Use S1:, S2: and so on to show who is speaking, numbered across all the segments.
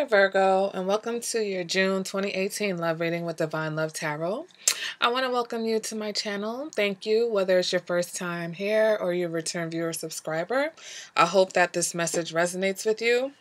S1: Virgo, and welcome to your June 2018 love reading with Divine Love Tarot. I want to welcome you to my channel. Thank you, whether it's your first time here or your return viewer subscriber. I hope that this message resonates with you.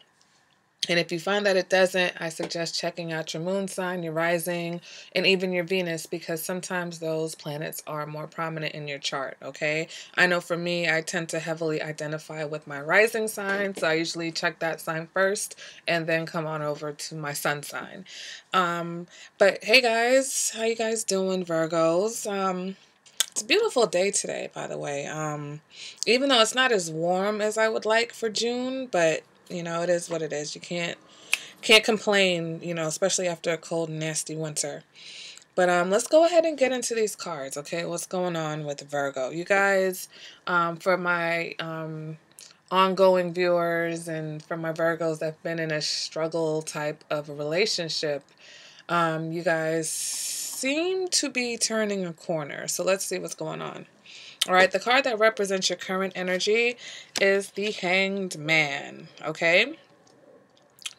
S1: And if you find that it doesn't, I suggest checking out your moon sign, your rising, and even your Venus, because sometimes those planets are more prominent in your chart, okay? I know for me, I tend to heavily identify with my rising sign, so I usually check that sign first and then come on over to my sun sign. But hey guys, how you guys doing, Virgos? It's a beautiful day today, by the way. Even though it's not as warm as I would like for June, but you know, it is what it is. You can't complain, you know, especially after a cold and nasty winter. But let's go ahead and get into these cards, okay? What's going on with Virgo? You guys, for my ongoing viewers and for my Virgos that've been in a struggle type of a relationship, you guys seem to be turning a corner. So let's see what's going on. All right, the card that represents your current energy is the Hanged Man, okay?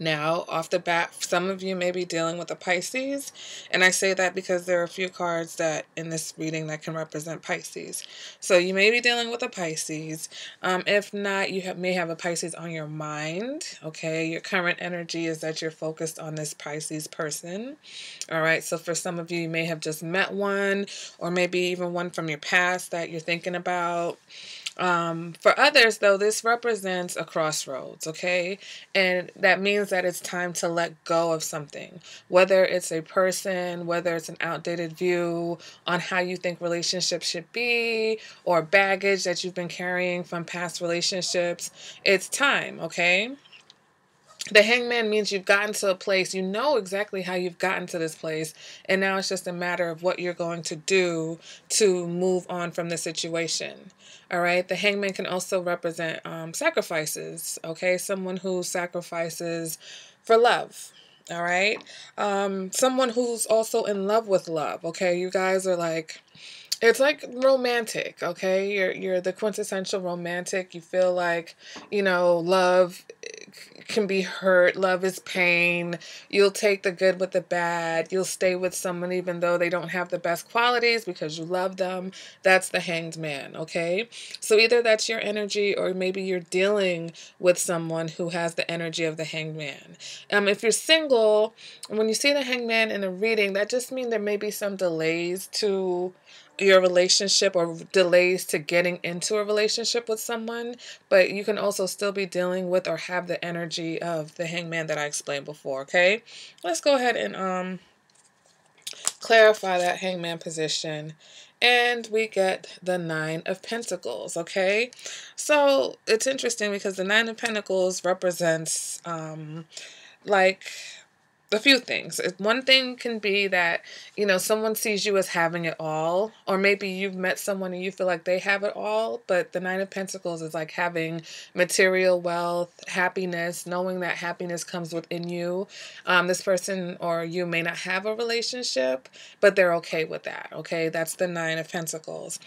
S1: Now, off the bat, some of you may be dealing with a Pisces, and I say that because there are a few cards that in this reading that can represent Pisces. So you may be dealing with a Pisces. If not, you may have a Pisces on your mind, okay? Your current energy is that you're focused on this Pisces person, all right? So for some of you, you may have just met one, or maybe even one from your past that you're thinking about. For others, though, this represents a crossroads, okay? And that means that it's time to let go of something, whether it's a person, whether it's an outdated view on how you think relationships should be, or baggage that you've been carrying from past relationships. It's time, okay? The Hangman means you've gotten to a place, you know exactly how you've gotten to this place, and now it's just a matter of what you're going to do to move on from the situation. All right, the Hangman can also represent sacrifices, okay? Someone who sacrifices for love. All right, someone who's also in love with love, okay? You guys are like, it's like romantic, okay? You're the quintessential romantic. You feel like, you know, love can be hurt. Love is pain. You'll take the good with the bad. You'll stay with someone even though they don't have the best qualities because you love them. That's the Hanged Man, okay? So either that's your energy or maybe you're dealing with someone who has the energy of the Hanged Man. If you're single, when you see the Hanged Man in a reading, that just means there may be some delays to your relationship or delays to getting into a relationship with someone, but you can also still be dealing with or have the energy of the Hangman that I explained before, okay? Let's go ahead and clarify that Hangman position. And we get the Nine of Pentacles, okay? So it's interesting because the Nine of Pentacles represents like a few things. One thing can be that, you know, someone sees you as having it all, or maybe you've met someone and you feel like they have it all, but the Nine of Pentacles is like having material wealth, happiness, knowing that happiness comes within you. This person or you may not have a relationship, but they're okay with that, okay? That's the Nine of Pentacles.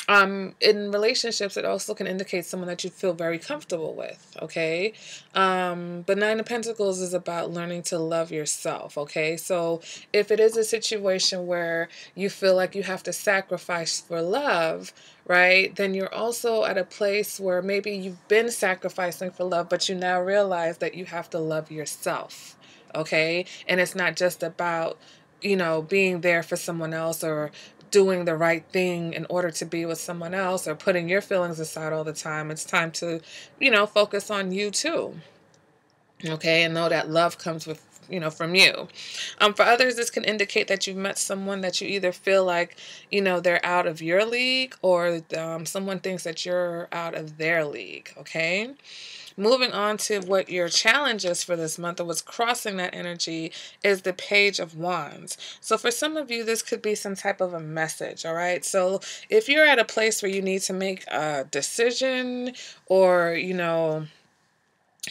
S1: In relationships, it also can indicate someone that you feel very comfortable with, okay? But Nine of Pentacles is about learning to love yourself, okay? So if it is a situation where you feel like you have to sacrifice for love, right, then you're also at a place where maybe you've been sacrificing for love, but you now realize that you have to love yourself, okay? And it's not just about, you know, being there for someone else or doing the right thing in order to be with someone else or putting your feelings aside all the time. It's time to, you know, focus on you too. Okay, and know that love comes with, you know, from you. For others, this can indicate that you've met someone that you either feel like, you know, they're out of your league or someone thinks that you're out of their league, okay? Moving on to what your challenge is for this month or what's crossing that energy is the Page of Wands. So for some of you, this could be some type of a message, all right? So if you're at a place where you need to make a decision or, you know,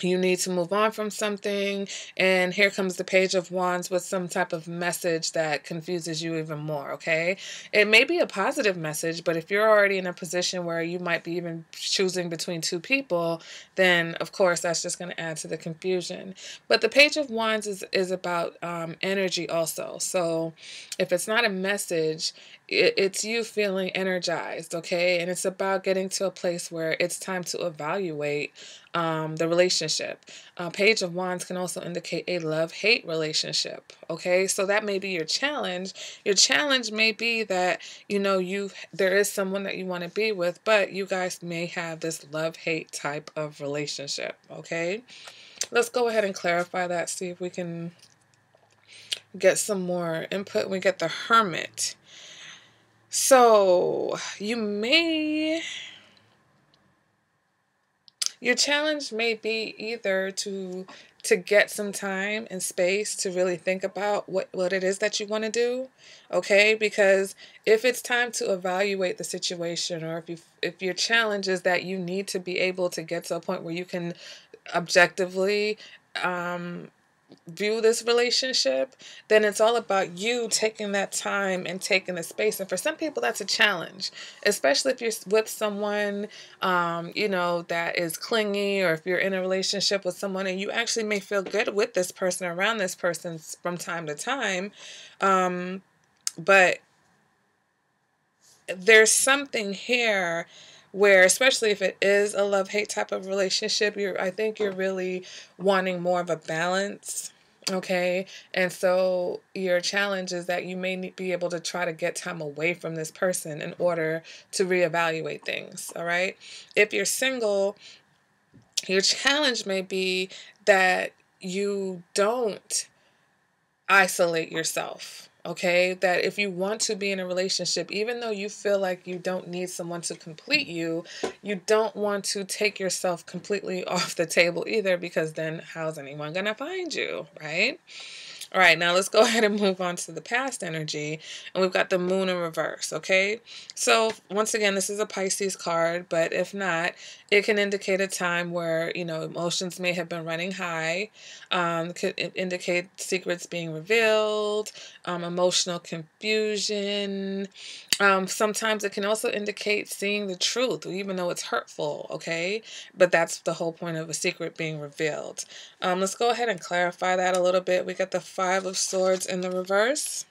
S1: you need to move on from something, and here comes the Page of Wands with some type of message that confuses you even more, okay? It may be a positive message, but if you're already in a position where you might be even choosing between two people, then of course that's just going to add to the confusion. But the Page of Wands is about energy also. So if it's not a message, it's you feeling energized, okay? And it's about getting to a place where it's time to evaluate the relationship. Page of Wands can also indicate a love-hate relationship, okay? So that may be your challenge. Your challenge may be that, you know, there is someone that you want to be with, but you guys may have this love-hate type of relationship, okay? Let's go ahead and clarify that, see if we can get some more input. We get the Hermit. So your challenge may be either to get some time and space to really think about what it is that you want to do, okay? Because if it's time to evaluate the situation, or if your challenge is that you need to be able to get to a point where you can objectively view this relationship, then it's all about you taking that time and taking the space. And for some people, that's a challenge, especially if you're with someone, you know, that is clingy, or if you're in a relationship with someone and you actually may feel good with this person, around this person from time to time. But there's something here where, especially if it is a love-hate type of relationship, I think you're really wanting more of a balance, okay? And so your challenge is that you may be able to try to get time away from this person in order to reevaluate things, all right? If you're single, your challenge may be that you don't isolate yourself. Okay, that if you want to be in a relationship, even though you feel like you don't need someone to complete you, you don't want to take yourself completely off the table either, because then how's anyone going to find you, right? All right, now let's go ahead and move on to the past energy. And we've got the Moon in reverse, okay? So once again, this is a Pisces card, but if not, it can indicate a time where, you know, emotions may have been running high. Could indicate secrets being revealed, emotional confusion. Sometimes it can also indicate seeing the truth, even though it's hurtful, okay? But that's the whole point of a secret being revealed. Let's go ahead and clarify that a little bit. We got the Five of Swords in the reverse.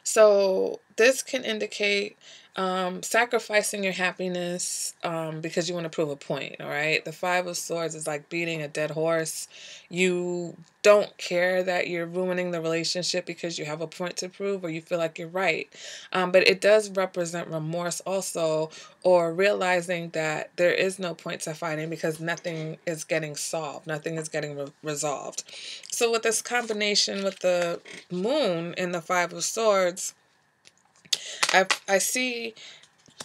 S1: So this can indicate sacrificing your happiness because you want to prove a point, all right? The Five of Swords is like beating a dead horse. You don't care that you're ruining the relationship because you have a point to prove, or you feel like you're right. But it does represent remorse also, or realizing that there is no point to fighting because nothing is getting solved. Nothing is getting resolved. So with this combination with the Moon and the Five of Swords, I see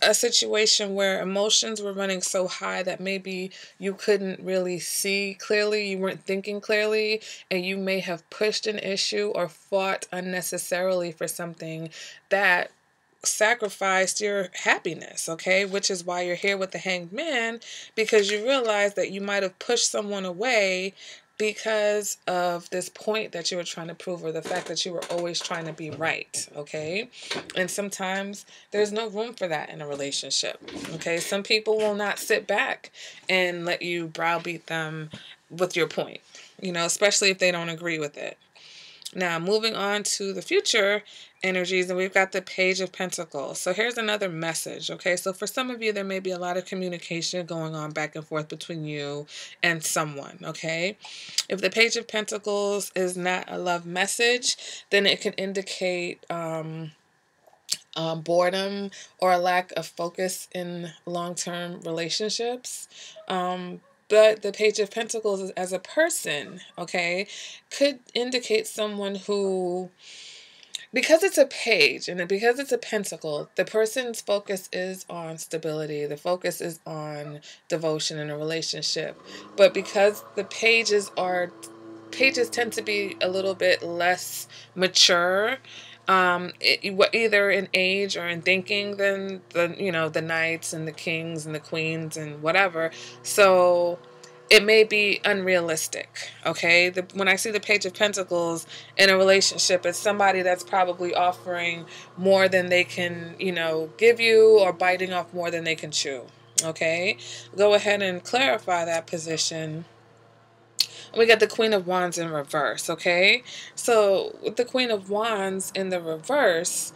S1: a situation where emotions were running so high that maybe you couldn't really see clearly, you weren't thinking clearly, and you may have pushed an issue or fought unnecessarily for something that sacrificed your happiness, okay? Which is why you're here with the Hanged Man, because you realize that you might have pushed someone away because of this point that you were trying to prove, or the fact that you were always trying to be right, okay? And sometimes there's no room for that in a relationship, okay? Some people will not sit back and let you browbeat them with your point, you know, especially if they don't agree with it. Now, moving on to the future energies, and we've got the Page of Pentacles. So here's another message, okay? So for some of you, there may be a lot of communication going on back and forth between you and someone, okay? If the Page of Pentacles is not a love message, then it can indicate boredom or a lack of focus in long-term relationships. But the Page of Pentacles as a person, okay, could indicate someone who, because it's a page and because it's a pentacle, the person's focus is on stability. The focus is on devotion in a relationship. But because the pages tend to be a little bit less mature, either in age or in thinking than the knights and the kings and the queens and whatever. So it may be unrealistic, okay? When I see the Page of Pentacles in a relationship, it's somebody that's probably offering more than they can, you know, give you, or biting off more than they can chew, okay? Go ahead and clarify that position. We got the Queen of Wands in reverse, okay? So with the Queen of Wands in the reverse,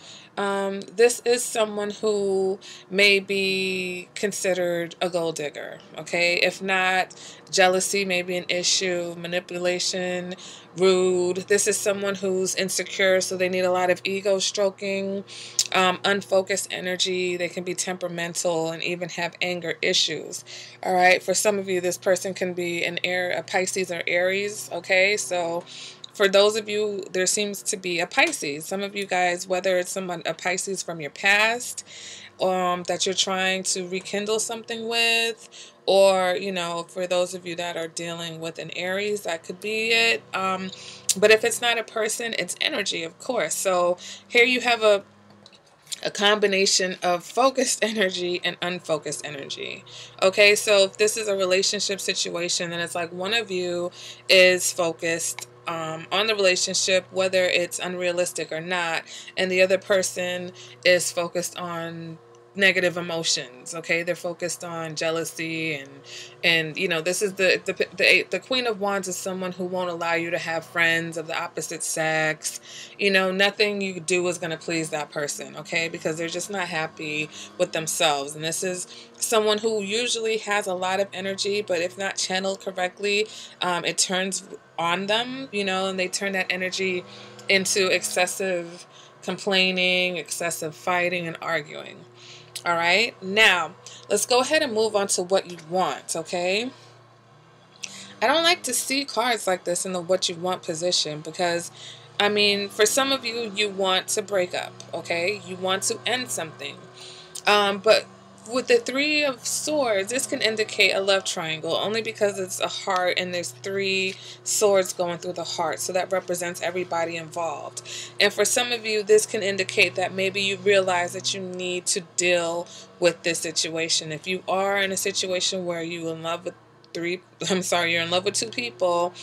S1: this is someone who may be considered a gold digger, okay? If not, jealousy may be an issue, manipulation, rude. This is someone who's insecure, so they need a lot of ego stroking, unfocused energy. They can be temperamental and even have anger issues. All right, for some of you, this person can be a Pisces or Aries, okay? So for those of you, there seems to be a Pisces. Some of you guys, whether it's a Pisces from your past, that you're trying to rekindle something with, or, you know, for those of you that are dealing with an Aries, that could be it. But if it's not a person, it's energy, of course. So here you have a combination of focused energy and unfocused energy. Okay, so if this is a relationship situation, then it's like one of you is focused on the relationship, whether it's unrealistic or not, and the other person is focused on negative emotions. Okay, they're focused on jealousy, and you know, this is the Queen of Wands is someone who won't allow you to have friends of the opposite sex. You know, nothing you do is going to please that person, okay, because they're just not happy with themselves. And this is someone who usually has a lot of energy, but if not channeled correctly, it turns on them, you know, and they turn that energy into excessive complaining, excessive fighting, and arguing. All right, now let's go ahead and move on to what you want, okay? I don't like to see cards like this in the what you want position, because, I mean, for some of you, you want to break up, okay? You want to end something. But with the Three of Swords, this can indicate a love triangle, only because it's a heart and there's three swords going through the heart. So that represents everybody involved. And for some of you, this can indicate that maybe you realize that you need to deal with this situation. If you are in a situation where you're in love with you're in love with two people,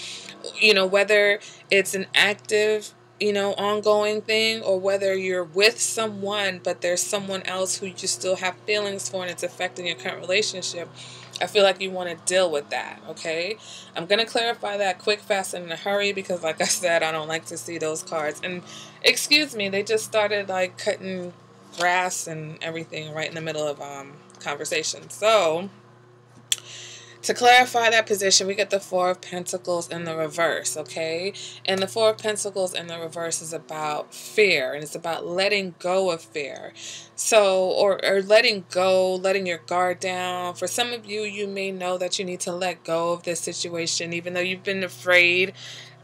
S1: you know, whether it's an active, you know, ongoing thing, or whether you're with someone but there's someone else who you still have feelings for and it's affecting your current relationship, I feel like you want to deal with that, okay? I'm going to clarify that quick, fast, and in a hurry, because like I said, I don't like to see those cards. And excuse me, they just started like cutting grass and everything right in the middle of conversation. So to clarify that position, we get the Four of Pentacles in the reverse, okay? And the Four of Pentacles in the reverse is about fear, and it's about letting go of fear. So, or letting go, letting your guard down. For some of you, you may know that you need to let go of this situation, even though you've been afraid.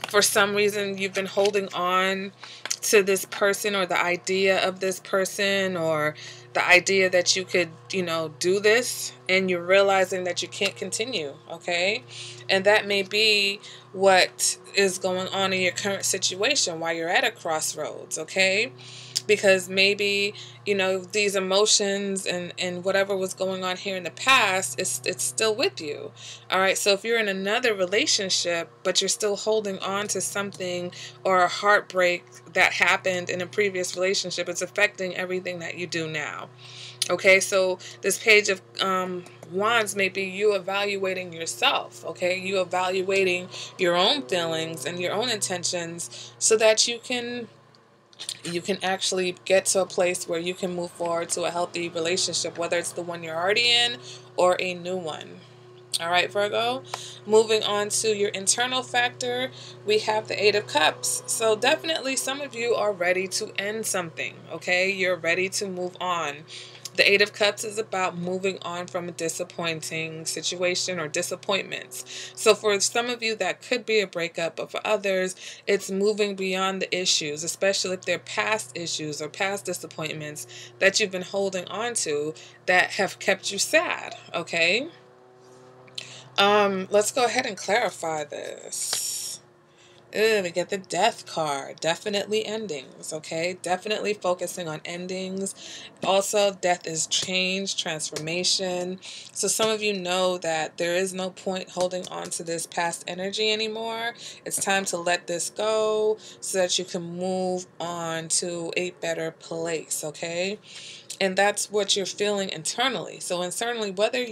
S1: For some reason, you've been holding on to this person, or the idea of this person, or the idea that you could, you know, do this, and you're realizing that you can't continue, okay? And that may be what is going on in your current situation while you're at a crossroads, okay? Because maybe, you know, these emotions and whatever was going on here in the past, it's still with you. All right, so if you're in another relationship, but you're still holding on to something or a heartbreak that happened in a previous relationship, it's affecting everything that you do now. Okay, so this Page of Wands may be you evaluating yourself, okay? You evaluating your own feelings and your own intentions so that you can actually get to a place where you can move forward to a healthy relationship, whether it's the one you're already in or a new one. All right, Virgo. Moving on to your internal factor, we have the Eight of Cups. So definitely some of you are ready to end something, okay? You're ready to move on. The Eight of Cups is about moving on from a disappointing situation or disappointments. So for some of you, that could be a breakup, but for others, it's moving beyond the issues, especially if they're past issues or past disappointments that you've been holding on to that have kept you sad, okay? Let's go ahead and clarify this. Ooh, we get the death card. Definitely endings, okay? Definitely focusing on endings. Also, death is change, transformation. So some of you know that there is no point holding on to this past energy anymore. It's time to let this go so that you can move on to a better place, okay? And that's what you're feeling internally. So internally, whether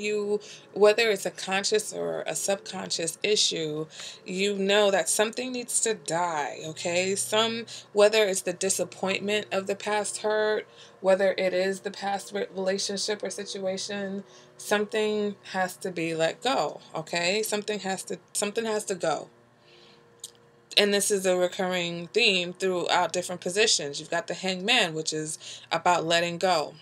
S1: it's a conscious or a subconscious issue, you know that something needs to die, okay? Whether it's the disappointment of the past hurt, whether it is the past relationship or situation, something has to be let go, okay? Something has to go. And this is a recurring theme throughout different positions. You've got the hangman, which is about letting go.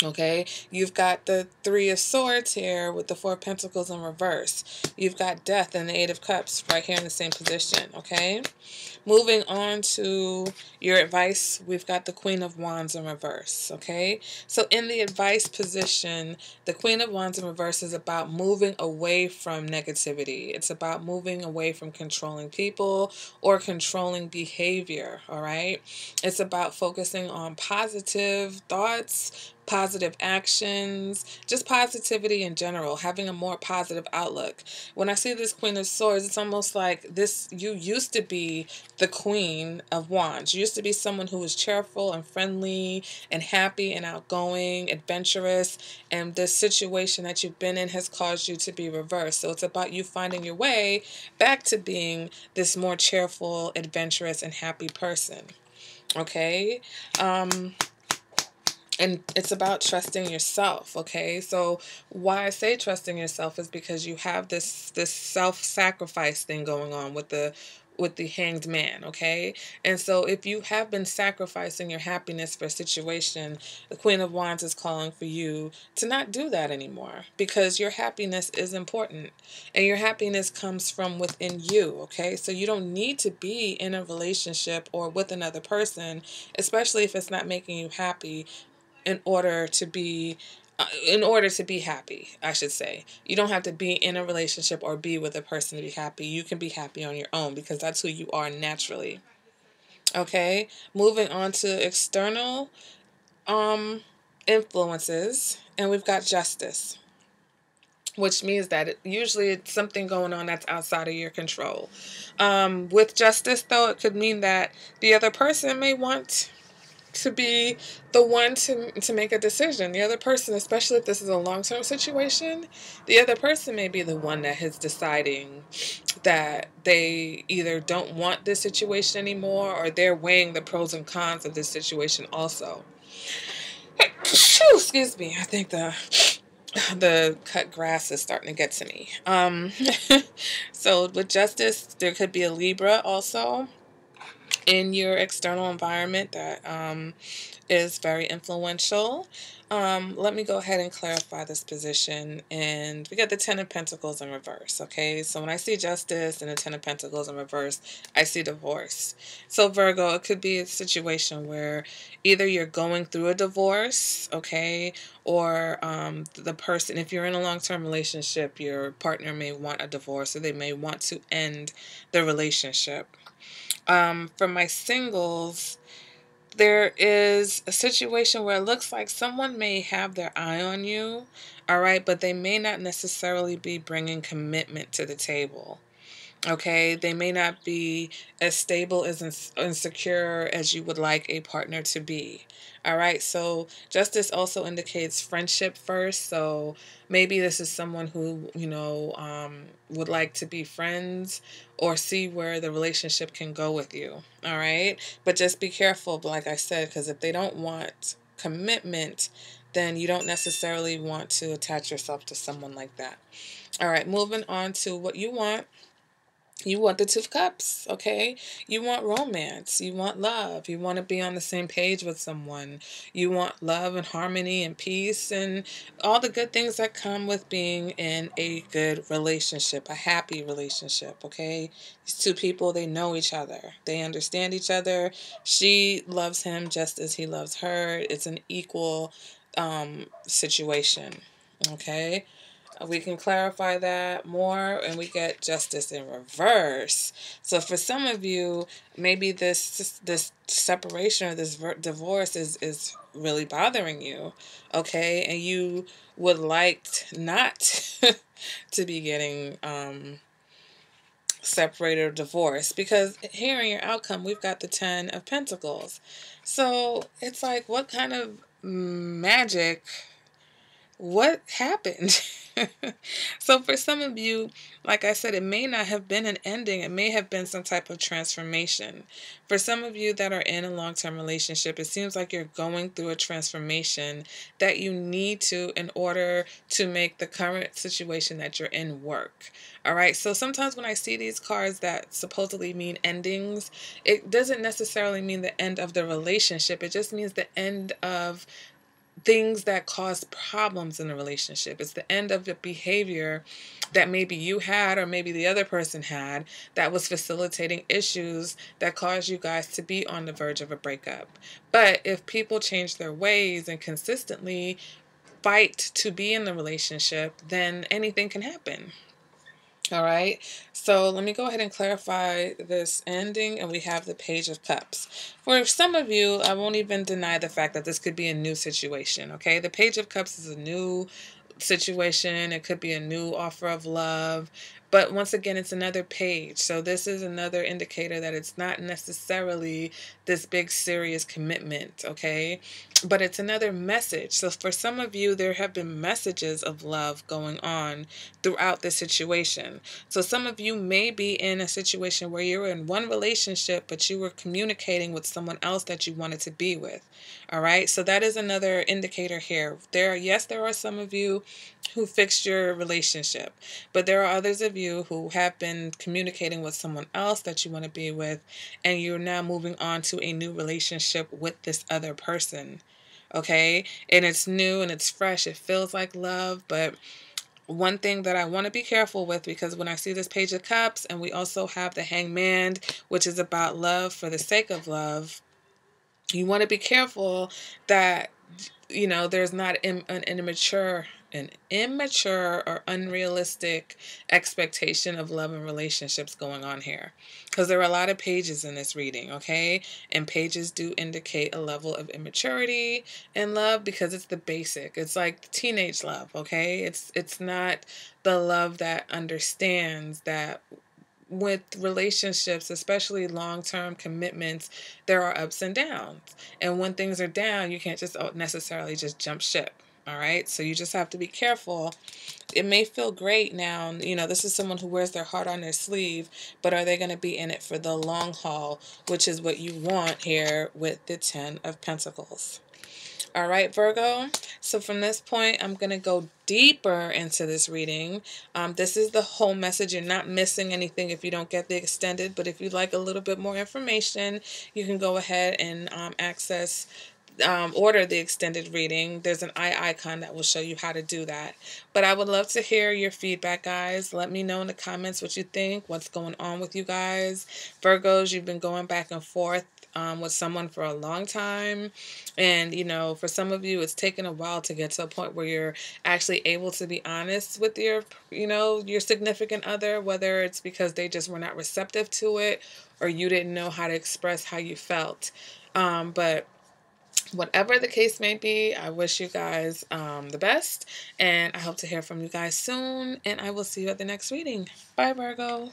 S1: Okay, you've got the Three of Swords here with the Four of Pentacles in reverse. You've got Death and the Eight of Cups right here in the same position. Okay, moving on to your advice, we've got the Queen of Wands in reverse. Okay, so in the advice position, the Queen of Wands in reverse is about moving away from negativity. It's about moving away from controlling people or controlling behavior. All right, it's about focusing on positive thoughts, positive actions, just positivity in general, having a more positive outlook. When I see this Queen of Swords, it's almost like this, you used to be the Queen of Wands. You used to be someone who was cheerful and friendly and happy and outgoing, adventurous, and this situation that you've been in has caused you to be reversed. So it's about you finding your way back to being this more cheerful, adventurous, and happy person. Okay? And it's about trusting yourself. Okay, so why I say trusting yourself is because you have this self-sacrifice thing going on with the hanged man. Okay, and so if you have been sacrificing your happiness for a situation, the Queen of Wands is calling for you to not do that anymore, because your happiness is important and your happiness comes from within you. Okay, so you don't need to be in a relationship or with another person, especially if it's not making you happy, in order to be happy. I should say, you don't have to be in a relationship or be with a person to be happy. You can be happy on your own because that's who you are naturally. Okay, moving on to external um influences, and we've got justice, which means that usually it's something going on that's outside of your control. With justice, though, it could mean that the other person may want to be the one to make a decision. The other person, especially if this is a long-term situation, the other person may be the one that is deciding that they either don't want this situation anymore, or they're weighing the pros and cons of this situation also. Excuse me. I think the cut grass is starting to get to me. So with justice, there could be a Libra also in your external environment that is very influential. Let me go ahead and clarify this position. And we got the Ten of Pentacles in reverse. Okay, so when I see justice and the Ten of Pentacles in reverse, I see divorce. So Virgo, it could be a situation where either you're going through a divorce, okay, or the person, if you're in a long-term relationship, your partner may want a divorce, or they may want to end the relationship. For my singles, there is a situation where it looks like someone may have their eye on you, all right, but they may not necessarily be bringing commitment to the table. Okay, they may not be as stable as insecure as you would like a partner to be. All right, so justice also indicates friendship first. So maybe this is someone who, would like to be friends or see where the relationship can go with you. All right, but just be careful, like I said, because if they don't want commitment, then you don't necessarily want to attach yourself to someone like that. All right, moving on to what you want. You want the Two of Cups, okay? You want romance. You want love. You want to be on the same page with someone. You want love and harmony and peace and all the good things that come with being in a good relationship, a happy relationship, okay? These two people, they know each other. They understand each other. She loves him just as he loves her. It's an equal situation, okay? We can clarify that more, and we get justice in reverse. So for some of you, maybe this separation or this divorce is really bothering you, okay? And you would like not to be getting separated or divorced, because here in your outcome we've got the 10 of Pentacles. So it's like, what kind of magic, what happened? So for some of you, like I said, it may not have been an ending. It may have been some type of transformation. For some of you that are in a long-term relationship, it seems like you're going through a transformation that you need to in order to make the current situation that you're in work. All right. So sometimes when I see these cards that supposedly mean endings, it doesn't necessarily mean the end of the relationship. It just means the end of things that cause problems in the relationship. It's the end of the behavior that maybe you had or maybe the other person had that was facilitating issues that caused you guys to be on the verge of a breakup. But if people change their ways and consistently fight to be in the relationship, then anything can happen. All right, so let me go ahead and clarify this ending, and we have the Page of Cups. For some of you, I won't even deny the fact that this could be a new situation, okay? The Page of Cups is a new situation. It could be a new offer of love. But once again, it's another page. So this is another indicator that it's not necessarily this big serious commitment, okay? But it's another message. So for some of you, there have been messages of love going on throughout the situation. So some of you may be in a situation where you're in one relationship, but you were communicating with someone else that you wanted to be with. All right. So that is another indicator here. Yes, there are some of you who fixed your relationship, but there are others of you who have been communicating with someone else that you want to be with, and you're now moving on to a new relationship with this other person. Okay. And it's new and it's fresh. It feels like love, but one thing that I want to be careful with, because when I see this Page of Cups and we also have the Hangman, which is about love for the sake of love, you want to be careful that, there's not an immature or unrealistic expectation of love and relationships going on here. Because there are a lot of pages in this reading, okay? And pages do indicate a level of immaturity in love, because it's the basic. It's like teenage love, okay? It's not the love that understands that with relationships, especially long-term commitments, there are ups and downs. And when things are down, you can't just necessarily just jump ship. All right. So you just have to be careful. It may feel great now. This is someone who wears their heart on their sleeve, but are they going to be in it for the long haul, which is what you want here with the 10 of Pentacles. All right, Virgo. So from this point, I'm going to go deeper into this reading. This is the whole message. You're not missing anything if you don't get the extended, but if you'd like a little bit more information, you can go ahead and order the extended reading. There's an eye icon that will show you how to do that. But I would love to hear your feedback, guys. Let me know in the comments what you think, what's going on with you guys. Virgos, you've been going back and forth with someone for a long time. And, for some of you, it's taken a while to get to a point where you're actually able to be honest with your significant other, whether it's because they just were not receptive to it or you didn't know how to express how you felt. But whatever the case may be, I wish you guys the best, and I hope to hear from you guys soon, and I will see you at the next reading. Bye, Virgo.